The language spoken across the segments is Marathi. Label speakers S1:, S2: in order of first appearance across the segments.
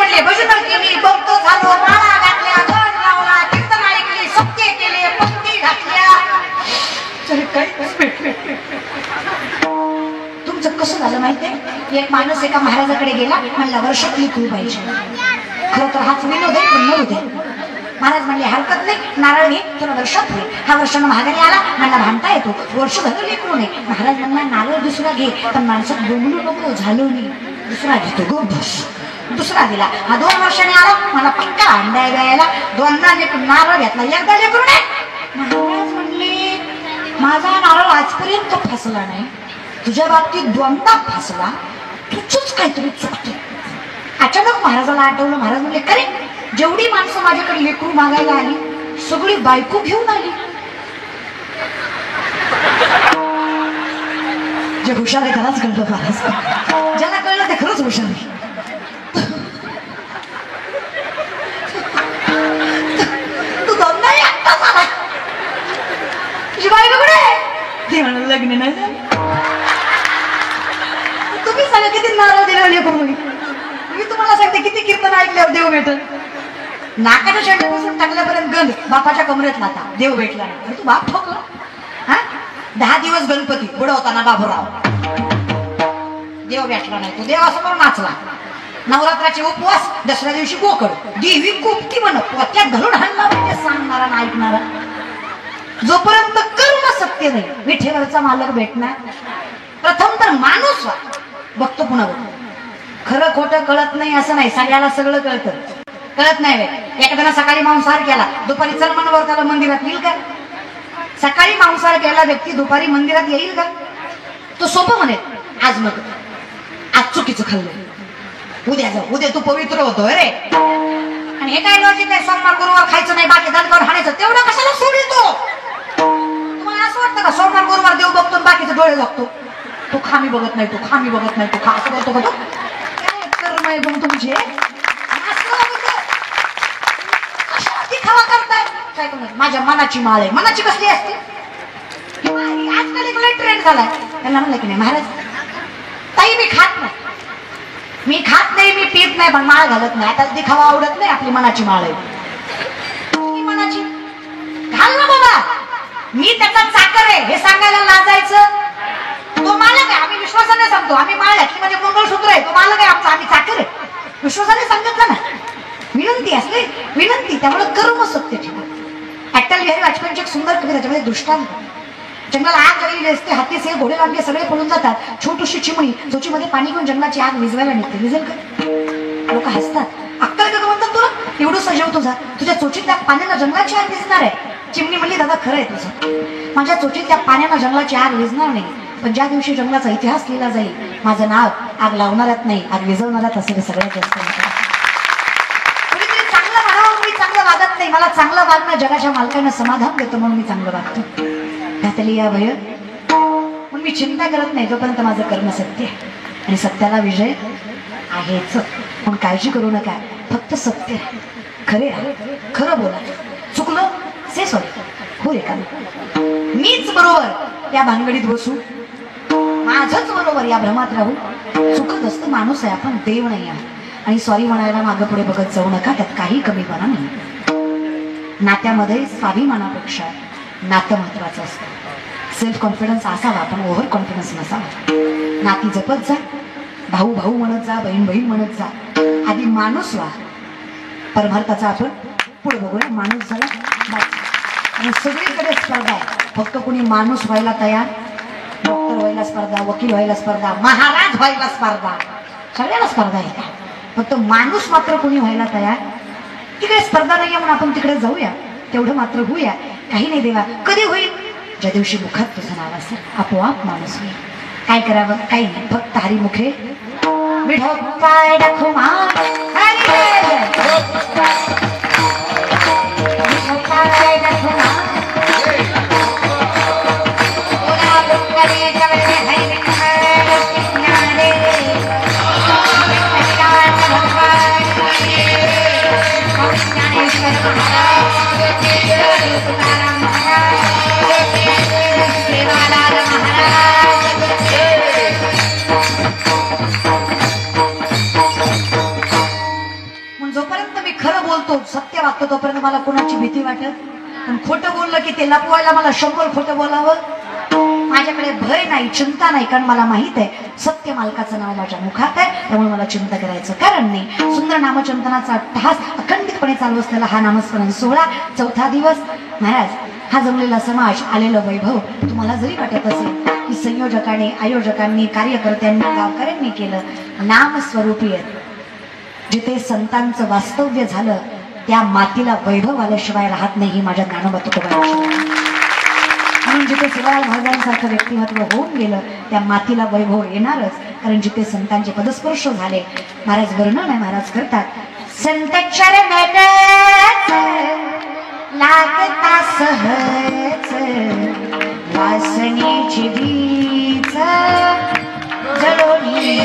S1: म्हटले भजन केली भक्त झालो माळा घातल्या गण लावला कीर्तन ऐकली सत्य केले पंक्ती घातल्या तरी काही तुमचं कसं झालं माहितीये एक माणूस एका महाराजाकडे गेला म्हणला वर्षातली तू पाहिजे खरं तर हाच विनोद आहे पण नव्हते महाराज म्हणले हरकत नाही नारळ घे तुला वर्षात होईल हा वर्षानं महागारी आला मला भांडता येतो वर्ष झालं लेकरू नये महाराज म्हणला नारळ दुसरा घे पण माणसात बोंबलू नको झालो नाही दुसरा घेतो गो बस दुसरा दिला हा 2 वर्षाने आला मला पक्का अंडा द्यायला दोनदा नारळ घेतला एकदा लेकरू नये महाराज म्हणले माझा नारळ आजपर्यंत फसला नाही तुझ्या बाबतीत दोनदा फसला तुझंच काहीतरी चुकते अचानक महाराजाला आठवलं महाराज म्हणले खरे जेवढी माणसं माझ्याकडे लेकरू मागायला आली सगळी बायको घेऊन आली जे हुशार आहे त्यालाच कळलं महाराज ज्याला कळलं ते खरंच हुशार आहे तू दोनदा एकटाच आला तुझी बायको कुठे ते म्हणून लग्न नाही झालं तुम्ही सांगा किती नारळ दिला लेकरू मी तुम्हाला सांगते किती कीर्तन ऐकल्यावर देव भेटल नाकाच्या शेंड्यापासून टाकल्यापर्यंत गंध बापाच्या कमरेत लाता देव भेटला नाही तू बाप ठोकला हा 10 दिवस गणपती बुडवताना बाबूराव देव भेटला नाही तू देवासमोर नाचला नवरात्राचे उपवास दसऱ्या दिवशी गोकळ देवी कोपती म्हण पोत्यात घालून हाणला म्हणजे सांगणारा ना ऐकणारा जोपर्यंत कर्म सत्य नाही विठेवरचा मालक भेटणार प्रथम तर माणूस बघतो पुन्हा खरं खोटं कळत नाही असं नाही सगळ्याला सगळं कळतं कळत नाही एखाद्यानं सकाळी मांसाहार केला दुपारी चल मनवर त्याला मंदिरात येईल का सकाळी मांसाहार केला व्यक्ती दुपारी मंदिरात येईल का तो सोपं म्हणेल आज नको आज चुकीचं खाल्लं उद्या जाऊ उद्या तू पवित्र होतो रे आणि हे काय लॉजिक नाही सोमवार गुरुवार खायचं नाही बाकी दणकावर हाणायचं तेवढं कशाला सोडितो तुम्हाला असं वाटतं का सोमवार गुरुवार देव बघतो बाकीचे डोळे बघतो तो खामी बघत नाही तो खामी बघत नाही तो खा असं करतो बघतो काय कर्म आहे पण तुमचे खावा करताय काय करणार माझ्या मनाची माळ आहे मनाची कसली असते आजकाल एक ट्रेंड झालाय त्यांना म्हणलं की नाही महाराज ताई मी खात नाही मी पीत नाही पण माळ घालत नाही आता दिखावा आवडत नाही आपली मनाची माळ आहे मनाची घाल ना बाबा मी त्याचा चाकर आहे हे सांगायला लाजायचं तो मालक आहे आम्ही विश्वासाने सांगतो आम्ही माळ घातली म्हणजे मंगळसूत्र आहे तो मालक आहे आमचा आम्ही चाकर आहे विश्वासाने सांगितलं ना विनंती असले विनंती त्यामुळे कर्म सत्य ठेवा अटल बिहारी वाजपेयींची एक सुंदर कविता त्याच्यामध्ये दृष्टांत जंगलाला आग लागलेली असते हाती सेल घोडे लागले सगळे पळून जातात छोटीशी चिमणी चोचीमध्ये पाणी घेऊन जंगलाची आग विझवायला निघते विझेल का लोक हसतात अक्कल का म्हणतात तुला एवढं सजव तुझा तुझ्या चोचीतल्या पाण्याला जंगलाची आग विझणार आहे चिमणी म्हणली दादा खरं आहे तुझं माझ्या चोचीतल्या पाण्याला जंगलाची आग विझणार नाही पण ज्या दिवशी जंगलाचा इतिहास लिहिला जाईल माझं नाव आग लावणाऱ्यात नाही आग विझवणाऱ्यात असेल सगळ्यात जास्त चांगलं वागत नाही मला चांगलं वागणं जगाच्या मालकांना समाधान देतो म्हणून मी चांगलं वागतो घातली या भय म्हणून मी चिंता करत नाही जोपर्यंत माझं कर्म सत्य आहे आणि सत्याला विजय आहेच पण काळजी करू नका फक्त सत्य खरे खरं बोला चुकलं से सॉरी हो रे का मीच बरोबर या भानगडीत बसू माझंच बरोबर या भ्रमात राहू चुकत असतं माणूस आहे आपण देव नाही आहे आणि सॉरी म्हणायला मागं पुढे बघत जाऊ नका त्यात काही कमीपणा नाही नात्यामध्ये स्वाभिमानापेक्षा नातं महत्वाचं असतं सेल्फ कॉन्फिडन्स असावा पण ओव्हर कॉन्फिडन्स नसावा नाती जपत जा भाऊ भाऊ म्हणत जा बहीण बहीण म्हणत जा आधी माणूस व्हा परमार्थाचा आपण पुढे बघूया माणूस झाला आणि सगळीकडे स्पर्धा आहे फक्त कोणी माणूस व्हायला तयार डॉक्टर व्हायला स्पर्धा वकील व्हायला स्पर्धा महाराज व्हायला स्पर्धा सगळ्याला स्पर्धा आहे फक्त माणूस मात्र कोणी व्हायला तयार तिकडे स्पर्धा नाही म्हणून आपण तिकडे जाऊया तेवढं मात्र होऊया काही नाही देवा कधी होईल ज्या दिवशी मुखात तुझं नाव असेल आपोआप माणूस होईल काय करावं काही नाही फक्त हरिमुखे विठोबाय दाखवा खरं बोलतो, सत्य वागतो, तोपर्यंत मला कोणाची भीती वाटत. पण खोटं बोललं की ते लपवायला मला 100 खोटं बोलावं. माझ्याकडे भय नाही, चिंता नाही, कारण मला माहित आहे सत्य मालकाचं नाव माझ्या मुखात आहे, त्यामुळे मला चिंता करायचं कारण नाही. सुंदर नामचिंतनाचा अट्टहास अखंडितपणे चालू असलेला हा नामस्मरण सोहळा, 4था दिवस. महाराज, हा जमलेला समाज, आलेलं वैभव तुम्हाला जरी वाटत असेल की संयोजकांनी, आयोजकांनी, कार्यकर्त्यांनी, गावकऱ्यांनी केलं, नामस्वरूपी आहे. जिथे संतांचं वास्तव्य झालं त्या मातीला वैभव आल्याशिवाय राहत नाही, ही माझ्या ज्ञानोबा तुकोबांची. म्हणून जिथे शिवराज महाराजांसारखं व्यक्तिमत्व होऊन गेलं त्या मातीला वैभव येणारच, कारण जिथे संतांचे पदस्पर्श झाले. महाराज वर्णन आहे, महाराज करतात, संत चरण लागता सहज वासनेची बीज जळोनी.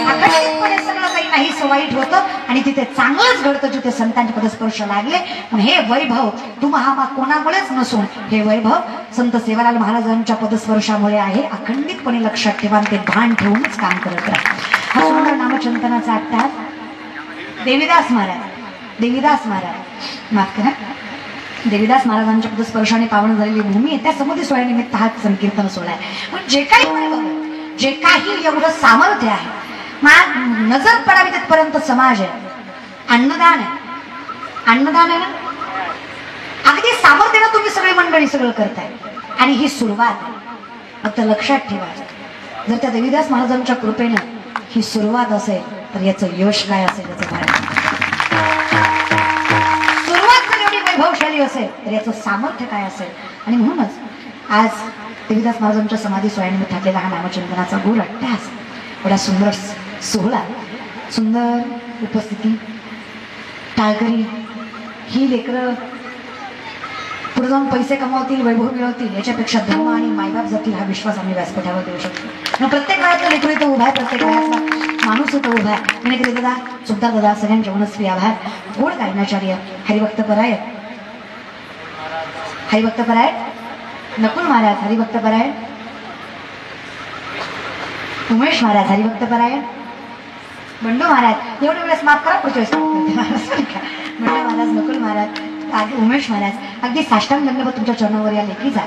S1: अखंडितपणे सगळं काही नाही वाईट होतं आणि तिथे चांगलंच घडतं जिथे संतांचे पदस्पर्श लागले. पण हे वैभव तुम्हा कोणामुळेच नसून हे वैभव संत सेवालाल महाराजांच्या पदस्पर्शामुळे आहे. अखंडितपणे लक्षात ठेवा, ते भान ठेवूनच काम करत राहा. हा सुंदर नामचिंतनाचा अट्टहास. देवीदास महाराज माफ करा, देवीदास महाराजांच्या पदस्पर्शाने पावन झालेली भूमी आहे, त्या समुद्री सोहळ्यानिमित्त हा संकीर्तन सोहळा आहे. पण जे काही वैभव, जे काही एवढं सामर्थ्य आहे, नजर पडावी तिथपर्यंत समाज आहे, अन्नदान आहे, अन्नदान आहे ना, अगदी सामर्थ्यानं तुम्ही सगळी मंडळी सगळं करताय आणि ही सुरुवात. फक्त लक्षात ठेवा, जर त्या देवीदास महाराजांच्या कृपेनं ही सुरुवात असेल तर याचं यश काय असेल, याचं भान. सुरुवात जर एवढी वैभवशाली असेल तर याचं सामर्थ्य काय असेल. आणि म्हणूनच आज देवीदास महाराजांच्या समाधी सोहळ्यानिमित्त थाटलेला हा नामचिंतनाचा गोड अट्टहास, एवढा सुंदर सोहळा, सुंदर उपस्थिती, टाळकरी. ही लेकरं पुढे जाऊन पैसे कमावतील, वैभव मिळवतील, याच्यापेक्षा धर्म आणि मायबाप जातील हा विश्वास आम्ही व्यासपीठावर देऊ शकतो. प्रत्येक वयातलं लेकरू इथं उभा आहे, प्रत्येक वयातला माणूस इथं उभा आहे. विनयकरी दादा, सुद्धा दादा, सगळ्यांचे मनस्वी आभार. गोड गायनाचार्य हरिभक्त परायण, हरिभक्त परायण नकुल महाराज, हरिभक्त परायण उमेश महाराज, हरिभक्त परायण बंडू महाराज. एवढे वेळेस माफ करा, पुढच्या वेळेस बंडू महाराज, नकुल महाराज, उमेश महाराज, अगदी साष्टांग दंडवत तुमच्या चरणावर या लेखीचा.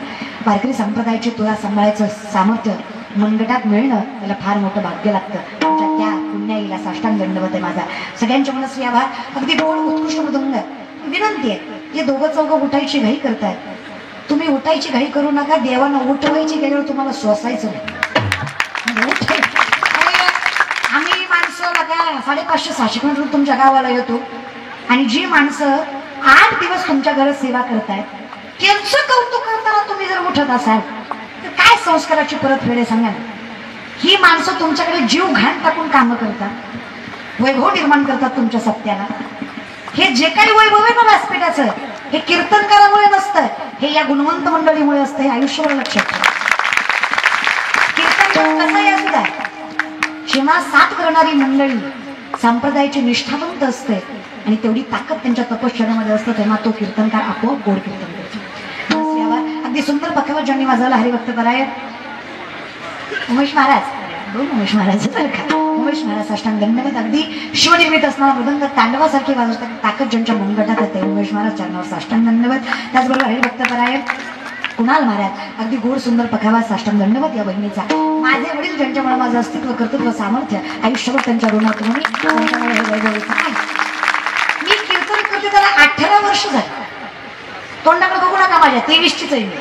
S1: वारकरी संप्रदायाची तुला सांभाळायचं सामर्थ्य मनगटात मिळणं त्याला फार मोठं भाग्य लागतं. तुमच्या त्या पुण्याईला साष्टांग दंडवत आहे माझा. सगळ्यांच्या मनस्वी आभार. अगदी गोड उत्कृष्ट मृदंग. विनंती आहे, हे दोघं चौघं उठायची घाई करतायत, तुम्ही उठायची घाई करू नका. देवानं उठवायची गेल्यावर तुम्हाला सोसायचं नाही. आम्ही माणसं बघा 550-600 किलोमीटर तुमच्या गावाला येतो आणि जी माणसं 8 दिवस तुमच्या घरात सेवा करतायत त्यांचं कौतुक करताना तुम्ही जर उठत असाल तर काय संस्काराची परतफेड आहे सांगा ना. ही माणसं तुमच्याकडे जीव घाण टाकून कामं करतात, वैभव निर्माण करतात तुमच्या सत्याला. हे जे काही वैभव आहे ना व्यासपीठाचं, हे कीर्तनकारामुळे नसतं, हे या गुणवंत मंडळीमुळे असतं. हे आयुष्यभर लक्षात ठेवा. कीर्तन कसं असू द्या, जेव्हा साथ करणारी मंडळी संप्रदायाची निष्ठावंत असते आणि तेवढी ताकद त्यांच्या तपश्चर्यामध्ये असतं, तेव्हा तो कीर्तनकार आपोआप गोड कीर्तन करतो. अगदी सुंदर पखावत ज्यांनी वाजवला हरिभक्त परायण उमेश महाराज, दोन उमेश महाराज का, उमेश महाराज साष्टांग दंडवत. अगदी शिवनिर्मित असणारा मृदंग तांडवासारखी वाजवतात, ताकद ज्यांच्या मनगटात येते उमेश महाराज चरणावर साष्टांग दंडवत. त्याचबरोबर हरिभक्त परायण कुणाल महाराज, अगदी गोड सुंदर पखावा साष्टांग दंडवत या बहिणीचा. माझे वडील ज्यांच्यामुळे माझं अस्तित्व, कर्तृत्व, सामर्थ्य आयुष्यभर त्यांच्या ऋणात म्हणून त्यांच्यामुळे हे वैभव आहे. मी कीर्तन करते त्याला 18 वर्ष झाली. तोंडाकडे बघू नका माझ्या, 23चीच आहे मी.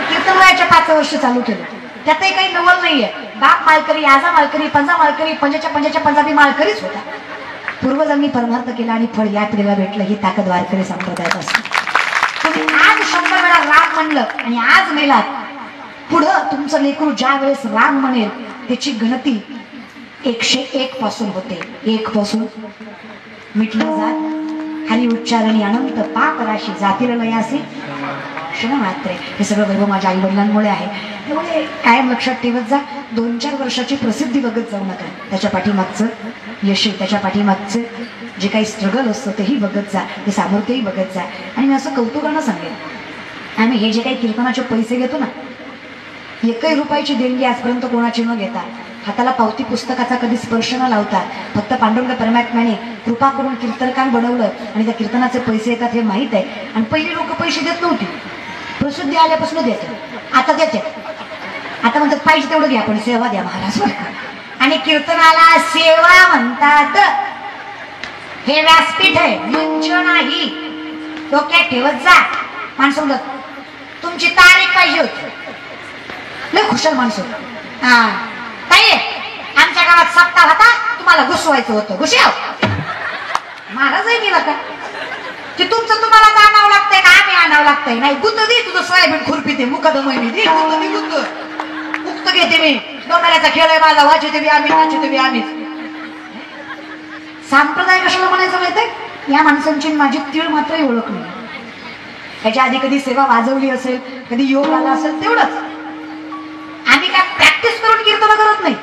S1: कीर्तन वयाच्या 5 वर्ष चालू केलं, त्यातही काही नवल नाहीये. बाप मालकरी, आजा मालकरी, पंजा मालकरी, पंजाच्या पंजाबी मालकरीच होता. पूर्वजांनी परमार्थ केला आणि फळ या पिढीला भेटलं. ही ताकद वारकरी संप्रदायात असते. तुम्ही आज 100 वेळा राम म्हणलं आणि आज मेलात, पुढं तुमचं लेकरू ज्या वेळेस राम म्हणेल त्याची गणती 101 पासून होते. 1 पासून मिटलं जात हरी उच्चारणी अनंत पाप राशी जातील लयासी क्षण मात्रे. हे सगळं वैभव माझ्या आई वडिलांमुळे आहे. त्यामुळे कायम लक्षात ठेवत जा. 2-4 वर्षाची प्रसिद्धी बघत जाऊ नका. त्याच्या पाठीमागचं यश, त्याच्या मागचं जे काही स्ट्रगल असतं तेही बघत जा, ते सामर्थ्यही बघत जा. आणि मी असं कौतुकानं सांगेन, आम्ही हे जे काही कीर्तनाचे पैसे घेतो ना, 1 रुपयाची देणगी आजपर्यंत कोणाची न घेता, हाताला पावती पुस्तकाचा कधी स्पर्श न लावता, फक्त पांडुरंग परमात्म्याने कृपा करून कीर्तनकार बनवलं आणि त्या कीर्तनाचे पैसे येतात हे माहीत आहे. आणि पहिली लोक पैसे देत नव्हती, प्रसिद्धी आल्यापासून देते, आता देते. आता म्हणतात पाहिजे तेवढं घ्या पण सेवा द्या महाराज. आणि कीर्तनाला सेवा म्हणतात. हे व्यासपीठ आहे, मंच नाही. डोक्यात ठेवत जा. माणसं म्हणतात तुमची तारीख पाहिजे होती. लय खुशाल माणसं. हा काय आमच्या गावात सप्ताह होता, तुम्हाला घुसवायचं होतं, घुसव. महाराज आहे गेला का ते तुमचं तुम्हाला आणावं लागतंय का आम्ही आणावं लागतंय? नाही गुत्त दे तुझं सोयाबीन खुरपी दे मुकदमही दे गुत्त दे गुत्त मुक्त घेते मी. डोंगराचा खेळ आहे माझा, वाचते बी आम्ही नाचते बी आम्हीच. संप्रदाय कशाला म्हणायचं माहितीये? या माणसांची माझी तीळ मात्रही ओळख नाही. त्याच्या आधी कधी सेवा वाजवली असेल, कधी योग आला असेल तेवढंच. आम्ही काय प्रॅक्टिस करून कीर्तन करत नाही.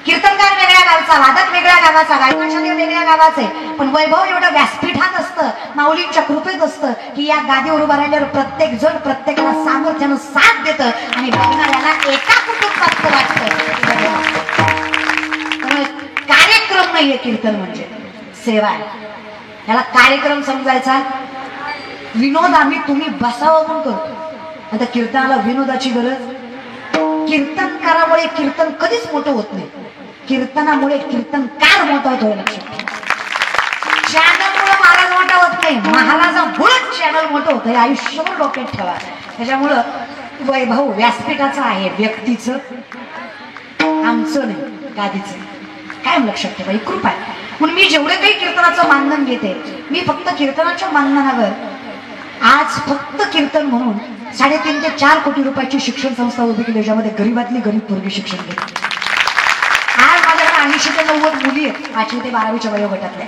S1: कीर्तनकार वेगळ्या गावचा, वादक वेगळ्या गावाचा, गायकाचार्य वेगळ्या गावाचे, पण वैभव एवढं व्यासपीठात असतं, माऊलींच्या कृपेत असतं की या गादीवर उभा राहिल्यावर प्रत्येक जण प्रत्येकाला सामर्थ्यानं साथ देतं आणि बघणाऱ्याला एका कुटुंबात वाटतं. कार्यक्रम नाहीये कीर्तन म्हणजे, सेवा आहे. याला कार्यक्रम समजायचा, विनोद आम्ही तुम्ही बसावं म्हणून करतो. आता कीर्तनाला विनोदाची गरज. कीर्तनकारामुळे कीर्तन कधीच मोठं होत नाही, कीर्तनामुळे कीर्तनकार मोठा होतो. लक्षात. चॅनलमुळे महाराज मोठा होत नाही, महाराजामुळेच चॅनल मोठं होतं. आयुष्यभर डोक्यात ठेवा. त्याच्यामुळं वैभव व्यासपीठाचं आहे, व्यक्तीचं, आमचं नाही, गादीचं. काय लक्षात ठेवा, ही कृपा आहे. म्हणून मी जेवढे काही कीर्तनाचं मानधन घेते, मी फक्त कीर्तनाच्या मानधनावर आज फक्त कीर्तन म्हणून 3.5 ते 4 कोटी रुपयाची शिक्षण संस्था उभी केली, ज्यामध्ये गरीबातली गरीब पोरगी शिक्षण घेते. आज माझ्याकडे 80 ते 90 मुली आहेत 5वी ते 12वीच्या वयोगटातल्या.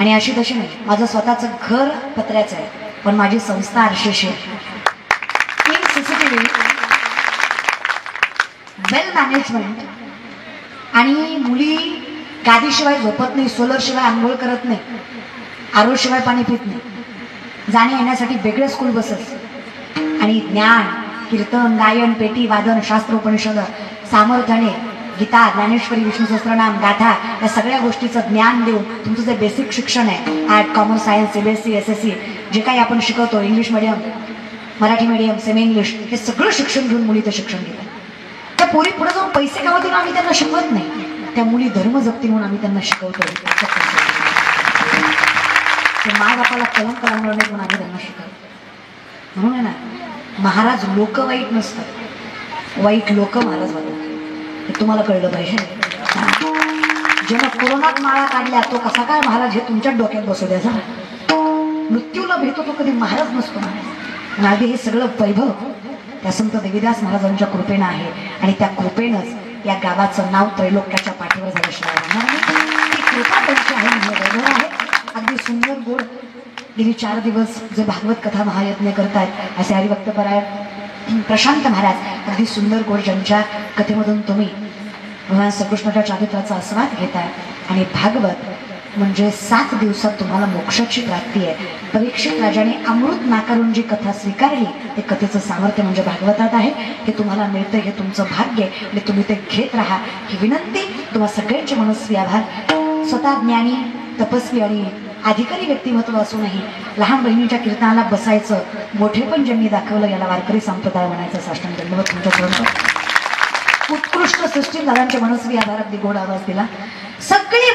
S1: आणि अशी तशी नाही, माझं स्वतःचं घर पत्र्याचं आहे, पण माझी संस्था आरशेशी आहे. In CCTV, well management. आणि मुली गादीशिवाय झोपत नाही, सोलर शिवाय आंघोळ करत नाही, आरो शिवाय पाणी पित नाही, जाणे येण्यासाठी वेगळे स्कूल बसेस. आणि ज्ञान, कीर्तन, गायन, पेटी, वादन, शास्त्र, उपनिषद, सामर्थ्याने गीता, ज्ञानेश्वरी, विष्णू सहस्त्रनाम, गाथा या सगळ्या गोष्टीचं ज्ञान देऊन तुमचं जे बेसिक शिक्षण आहे, art, commerce, science, CBSE, SSC जे काही आपण शिकवतो, English medium, Marathi medium, semi English, हे सगळं शिक्षण घेऊन मुली ते शिक्षण घेतात. त्या पोरी पुढे जाऊन पैसे कमवून आम्ही त्यांना शिकवत नाही, त्या मुली धर्म जपती म्हणून आम्ही त्यांना शिकवतो. माय बापाला कलंक लागणार नाही म्हणून आम्ही त्यांना शिकवतो. म्हणून आहे ना, महाराज लोक वाईट नसतात, वाईट लोक महाराज होतात. हे तुम्हाला कळलं पाहिजे. जेव्हा कोरोनात माळा काढल्या तो कसा काय महाराज हे तुमच्याच डोक्यात बसू द्या. जरा मृत्यूला भेटतो तो कधी महाराज नसतो. महाराज हे सगळं वैभव त्या संत देवीदास महाराजांच्या कृपेनं आहे. आणि त्या कृपेनंच या गावाचं नाव त्रैलोक्याच्या पाठीवर झाल्याशिवाय ती कृपा त्यांची आहे, म्हणजे वैभव आहे. अगदी सुंदर गोड गेली 4 दिवस जे भागवत कथा महायज्ञ करतायत असे हरिभक्तपरायण प्रशांत महाराज अगदी सुंदर गोड ज्यांच्या कथेमधून तुम्ही भगवान श्रीकृष्णाच्या चारित्र्याचा आस्वाद घेताय. आणि भागवत म्हणजे 7 दिवसात तुम्हाला मोक्षाची प्राप्ती आहे. परीक्षित राजाने अमृत नाकारून जी कथा स्वीकारली ते कथेचं सामर्थ्य म्हणजे भागवतात आहे. हे तुम्हाला मिळतं, हे तुमचं भाग्य आणि तुम्ही ते घेत राहा ही विनंती. तुम्हा सगळ्यांचे मनस्वी आभार. स्वतः ज्ञानी, तपस्वी आणि अधिकारी व्यक्तिमत्व असूनही लहान बहिणीच्या कीर्तनाला बसायचं मोठेपण ज्यांनी दाखवलं याला वारकरी संप्रदाय म्हणायचं. साष्टांग दंडवत तुमच्यापर्यंत. उत्कृष्ट सृष्टी दादांचे मनस्वी आभार. अगदी गोड आवाज दिला. सगळी